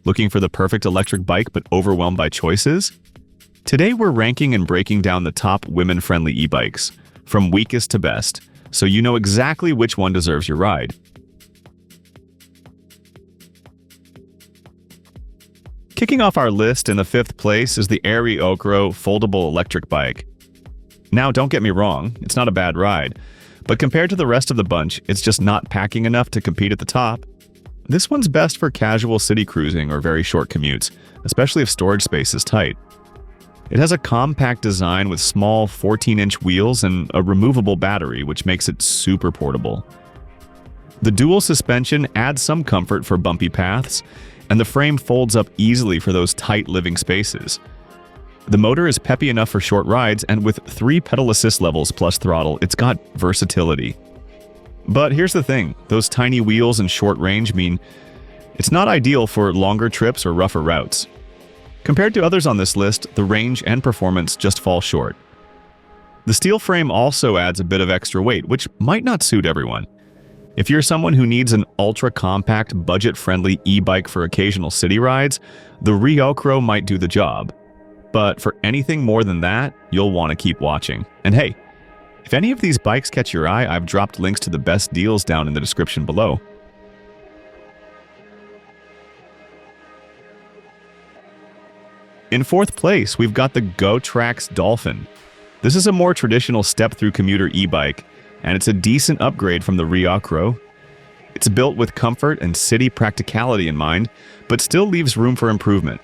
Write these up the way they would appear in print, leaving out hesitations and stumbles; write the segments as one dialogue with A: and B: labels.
A: Looking for the perfect electric bike but overwhelmed by choices? Today we're ranking and breaking down the top women-friendly e-bikes, from weakest to best, so you know exactly which one deserves your ride. Kicking off our list in the 5th place is the REOCRO foldable electric bike. Now, don't get me wrong, it's not a bad ride, but compared to the rest of the bunch, it's just not packing enough to compete at the top. This one's best for casual city cruising or very short commutes, especially if storage space is tight. It has a compact design with small 14-inch wheels and a removable battery, which makes it super portable. The dual suspension adds some comfort for bumpy paths, and the frame folds up easily for those tight living spaces. The motor is peppy enough for short rides, and with 3 pedal assist levels plus throttle, it's got versatility. But here's the thing, those tiny wheels and short range mean it's not ideal for longer trips or rougher routes. Compared to others on this list, the range and performance just fall short. The steel frame also adds a bit of extra weight, which might not suit everyone. If you're someone who needs an ultra-compact, budget-friendly e-bike for occasional city rides, the REOCRO might do the job. But for anything more than that, you'll want to keep watching. And hey, if any of these bikes catch your eye, I've dropped links to the best deals down in the description below. In 4th place, we've got the Gotrax Dolphin. This is a more traditional step-through commuter e-bike, and it's a decent upgrade from the REOCRO. It's built with comfort and city practicality in mind, but still leaves room for improvement.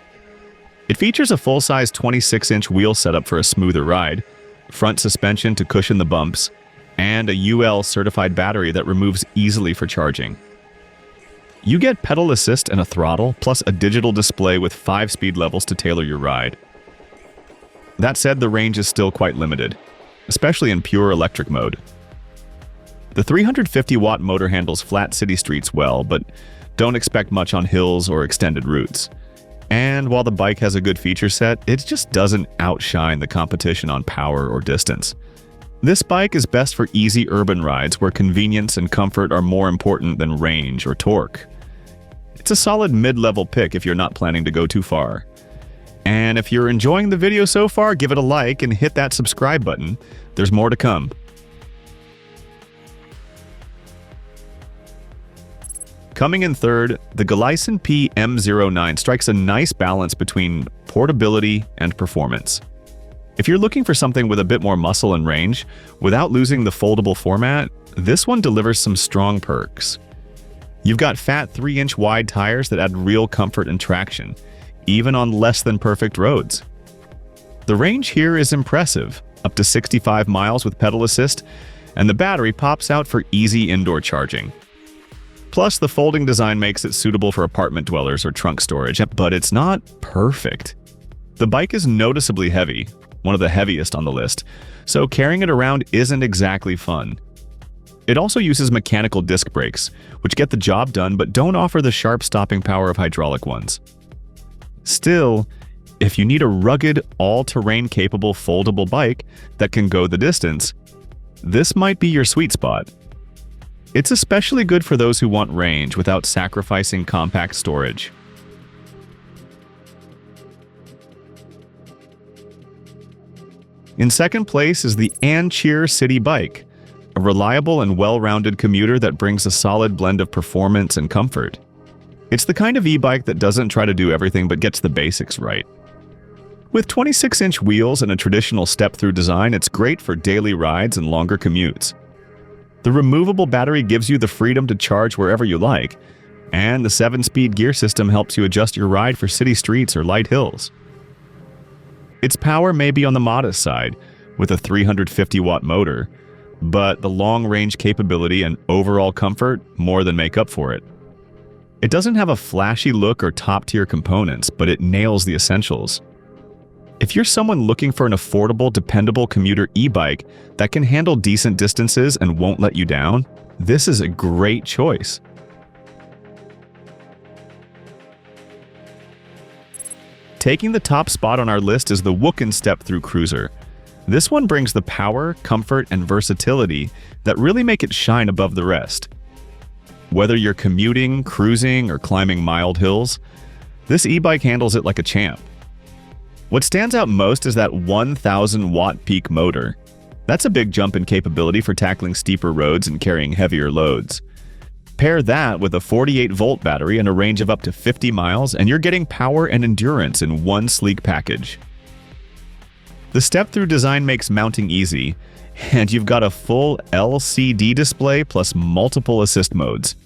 A: It features a full-size 26-inch wheel setup for a smoother ride, front suspension to cushion the bumps, and a UL-certified battery that removes easily for charging. You get pedal assist and a throttle, plus a digital display with 5 speed levels to tailor your ride. That said, the range is still quite limited, especially in pure electric mode. The 350-watt motor handles flat city streets well, but don't expect much on hills or extended routes. And while the bike has a good feature set, it just doesn't outshine the competition on power or distance. This bike is best for easy urban rides where convenience and comfort are more important than range or torque. It's a solid mid-level pick if you're not planning to go too far. And if you're enjoying the video so far, give it a like and hit that subscribe button. There's more to come. Coming in 3rd, the GELEISEN PM09 strikes a nice balance between portability and performance. If you're looking for something with a bit more muscle and range, without losing the foldable format, this one delivers some strong perks. You've got fat 3-inch wide tires that add real comfort and traction, even on less than perfect roads. The range here is impressive, up to 65 miles with pedal assist, and the battery pops out for easy indoor charging. Plus, the folding design makes it suitable for apartment dwellers or trunk storage, but it's not perfect. The bike is noticeably heavy, one of the heaviest on the list, so carrying it around isn't exactly fun. It also uses mechanical disc brakes, which get the job done but don't offer the sharp stopping power of hydraulic ones. Still, if you need a rugged, all-terrain capable foldable bike that can go the distance, this might be your sweet spot. It's especially good for those who want range without sacrificing compact storage. In 2nd place is the ANCHEER City Bike, a reliable and well-rounded commuter that brings a solid blend of performance and comfort. It's the kind of e-bike that doesn't try to do everything but gets the basics right. With 26-inch wheels and a traditional step-through design, it's great for daily rides and longer commutes. The removable battery gives you the freedom to charge wherever you like, and the 7-speed gear system helps you adjust your ride for city streets or light hills. Its power may be on the modest side, with a 350-watt motor, but the long-range capability and overall comfort more than make up for it. It doesn't have a flashy look or top-tier components, but it nails the essentials. If you're someone looking for an affordable, dependable commuter e-bike that can handle decent distances and won't let you down, this is a great choice. Taking the top spot on our list is the Wooken step-through cruiser. This one brings the power, comfort, and versatility that really make it shine above the rest. Whether you're commuting, cruising, or climbing mild hills, This e-bike handles it like a champ. What stands out most is that 1,000 watt peak motor. That's a big jump in capability for tackling steeper roads and carrying heavier loads. Pair that with a 48-volt battery and a range of up to 50 miles, and you're getting power and endurance in one sleek package. The step-through design makes mounting easy, and you've got a full LCD display plus multiple assist modes.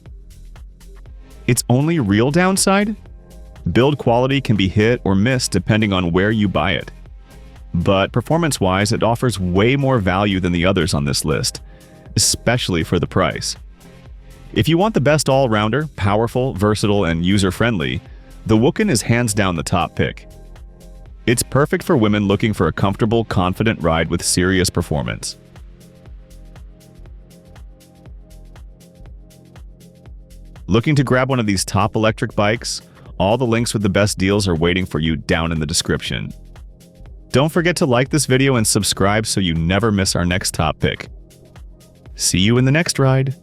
A: Its only real downside? Build quality can be hit or missed depending on where you buy it. But performance-wise, it offers way more value than the others on this list, especially for the price. If you want the best all-rounder, powerful, versatile, and user-friendly, the Wooken is hands down the top pick. It's perfect for women looking for a comfortable, confident ride with serious performance. Looking to grab one of these top electric bikes? All the links with the best deals are waiting for you down in the description. Don't forget to like this video and subscribe so you never miss our next top pick. See you in the next ride.